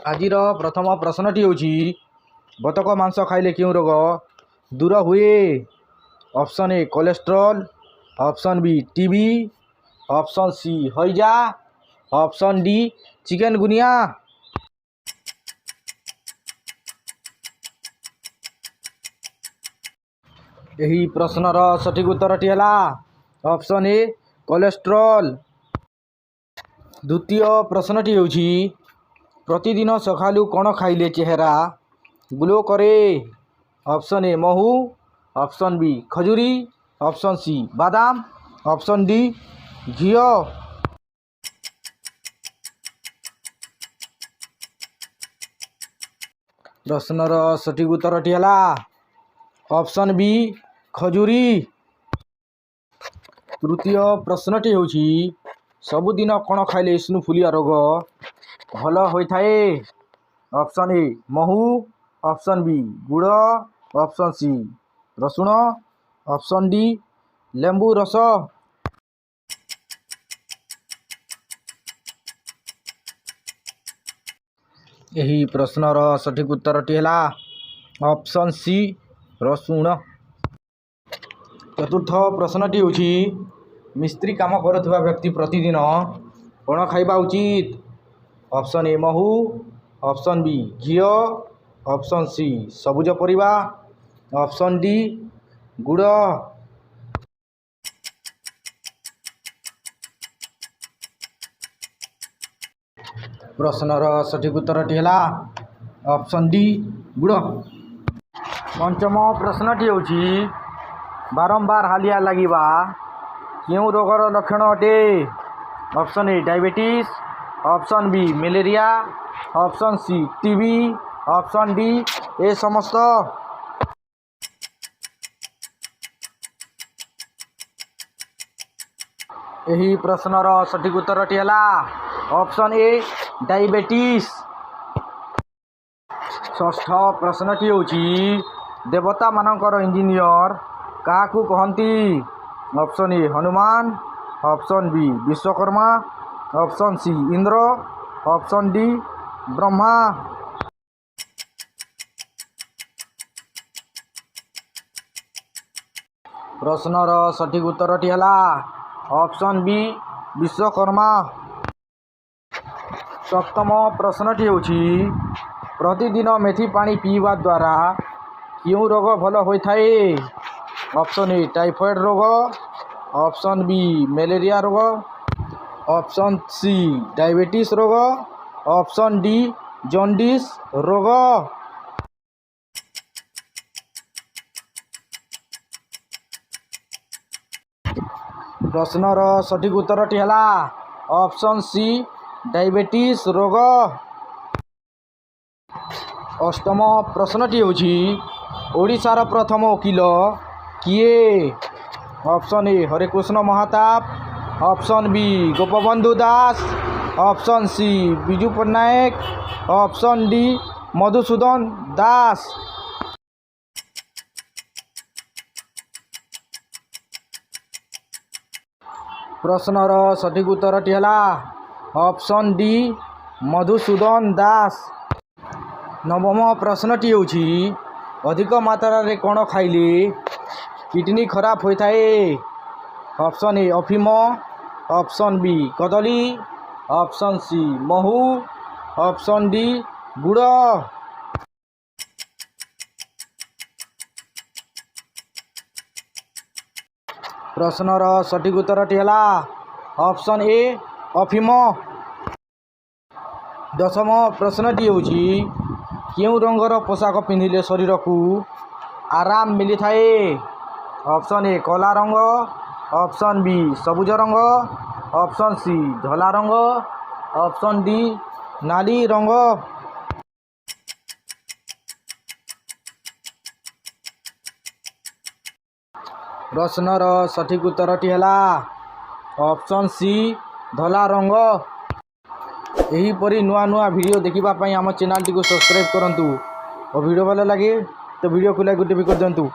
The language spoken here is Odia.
ଆଜିର ପ୍ରଥମ ପ୍ରଶ୍ନଟି ହେଉଛି ବତକ ମାଂସ ଖାଇଲେ କେଉଁ ରୋଗ ଦୂର ହୁଏ? Option A cholesterol, option B TB, option C ହଇଜା, ଅପସନ୍ ଡି ଚିକେନଗୁନିଆ। ଏହି ପ୍ରଶ୍ନର ସଠିକ୍ ଉତ୍ତରଟି ହେଲା ଅପସନ୍ ଏ କୋଲେଷ୍ଟ୍ରଲ୍। ଦ୍ୱିତୀୟ ପ୍ରଶ୍ନଟି ହେଉଛି ପ୍ରତିଦିନ ସକାଳୁ କ'ଣ ଖାଇଲେ ଚେହେରା ଗ୍ଲୋ କରେ? ଅପସନ୍ ଏ ମହୁ, ଅପସନ୍ ବି ଖଜୁରୀ, ଅପସନ୍ ସି ବାଦାମ, ଅପସନ୍ ଡି ଘିଅ। ପ୍ରଶ୍ନର ସଠିକ୍ ଉତ୍ତରଟି ହେଲା ଅପସନ୍ ବି ଖଜୁରୀ। ତୃତୀୟ ପ୍ରଶ୍ନଟି ହେଉଛି ସବୁଦିନ କ'ଣ ଖାଇଲେ ଇସନଫୁଲିଆ ରୋଗ ଭଲ ହୋଇଥାଏ? ଅପସନ୍ ଏ ମହୁ, ଅପସନ୍ ବି ଗୁଡ଼, ଅପସନ୍ ସି ରସୁଣ, ଅପସନ୍ ଡି ଲେମ୍ବୁ ରସ। ଏହି ପ୍ରଶ୍ନର ସଠିକ୍ ଉତ୍ତରଟି ହେଲା ଅପସନ୍ ସି ରସୁଣ। ଚତୁର୍ଥ ପ୍ରଶ୍ନଟି ହେଉଛି ମିସ୍ତ୍ରୀ କାମ କରୁଥିବା ବ୍ୟକ୍ତି ପ୍ରତିଦିନ କ'ଣ ଖାଇବା ଉଚିତ? ଅପସନ୍ ଏ ମହୁ, ଅପସନ୍ ବି ଘିଅ, ଅପସନ୍ ସି ସବୁଜ ପରିବା, ଅପସନ୍ ଡି ଗୁଡ଼। ପ୍ରଶ୍ନର ସଠିକ୍ ଉତ୍ତରଟି ହେଲା ଅପସନ୍ ଡି ଗୁଡ଼। ପଞ୍ଚମ ପ୍ରଶ୍ନଟି ହେଉଛି ବାରମ୍ବାର ହାଲିଆ ଲାଗିବା କେଉଁ ରୋଗର ଲକ୍ଷଣ ଅଟେ? Option A diabetes, option B malaria, option C TB, option D A ସମସ୍ତ। ଏହି ପ୍ରଶ୍ନର ସଠିକ୍ ଉତ୍ତରଟି ହେଲା ଅପସନ୍ ଏ ଡାଇବେଟିସ୍। ଷଷ୍ଠ ପ୍ରଶ୍ନଟି ହେଉଛି ଦେବତାମାନଙ୍କର ଇଞ୍ଜିନିୟର କାହାକୁ କହନ୍ତି? Option A Hanuman, option B Vishwakarma, option C Indra, option D Brahma. ପ୍ରଶ୍ନର ସଠିକ୍ ଉତ୍ତରଟି ହେଲା ଅପସନ୍ ବି ବିଶ୍ୱକର୍ମା। ସପ୍ତମ ପ୍ରଶ୍ନଟି ହେଉଛି ପ୍ରତିଦିନ ମେଥି ପାଣି ପିଇବା ଦ୍ୱାରା କେଉଁ ରୋଗ ଭଲ ହୋଇଥାଏ? ଅପସନ୍ ଏ ଟାଇଫଏଡ଼୍ ରୋଗ, ଅପସନ୍ ବି ମ୍ୟାଲେରିଆ ରୋଗ, ଅପସନ୍ ସି ଡାଇବେଟିସ୍ ରୋଗ, ଅପସନ୍ ଡି ଜଣ୍ଡିସ୍ ରୋଗ। ପ୍ରଶ୍ନର ସଠିକ୍ ଉତ୍ତରଟି ହେଲା ଅପସନ୍ ସି ଡାଇବେଟିସ୍ ରୋଗ। ଅଷ୍ଟମ ପ୍ରଶ୍ନଟି ହେଉଛି ଓଡ଼ିଶାର ପ୍ରଥମ ଓକିଲ କିଏ? Option A Harekrushna Mahatab, option B Gopabandhu Das, option C Biju Patnaik, option D Madhusudan Das. ପ୍ରଶ୍ନର ସଠିକ୍ ଉତ୍ତରଟି ହେଲା ଅପସନ୍ ଡି ମଧୁସୂଦନ ଦାସ। ନବମ ପ୍ରଶ୍ନଟି ହେଉଛି ଅଧିକ ମାତ୍ରାରେ କ'ଣ ଖାଇଲେ କିଡ଼ନୀ ଖରାପ ହୋଇଥାଏ? ଅପସନ୍ ଏ ଅଫିମ, ଅପସନ୍ ବି କଦଳୀ, ଅପସନ୍ ସି ମହୁ, ଅପସନ୍ ଡି ଗୁଡ଼। ପ୍ରଶ୍ନର ସଠିକ୍ ଉତ୍ତରଟି ହେଲା ଅପସନ୍ ଏ ଅଫିମ। ଦଶମ ପ୍ରଶ୍ନଟି ହେଉଛି କେଉଁ ରଙ୍ଗର ପୋଷାକ ପିନ୍ଧିଲେ ଶରୀରକୁ ଆରାମ ମିଳିଥାଏ? ଅପସନ୍ ଏ କଳା ରଙ୍ଗ, ଅପସନ୍ ବି ସବୁଜ ରଙ୍ଗ, ଅପସନ୍ ସି ଧଳା ରଙ୍ଗ, ଅପସନ୍ ଡି ନାଲି ରଙ୍ଗ। ପ୍ରଶ୍ନର ସଠିକ୍ ଉତ୍ତରଟି ହେଲା ଅପସନ୍ ସି ଧଳା ରଙ୍ଗ। ଏହିପରି ନୂଆ ନୂଆ ଭିଡ଼ିଓ ଦେଖିବା ପାଇଁ ଆମ ଚ୍ୟାନେଲଟିକୁ ସବସ୍କ୍ରାଇବ୍ କରନ୍ତୁ ଓ ଭିଡ଼ିଓ ଭଲ ଲାଗେ ତ ଭିଡ଼ିଓକୁ ଲାଇକ୍ ଗୋଟେ ବି କରିଦିଅନ୍ତୁ।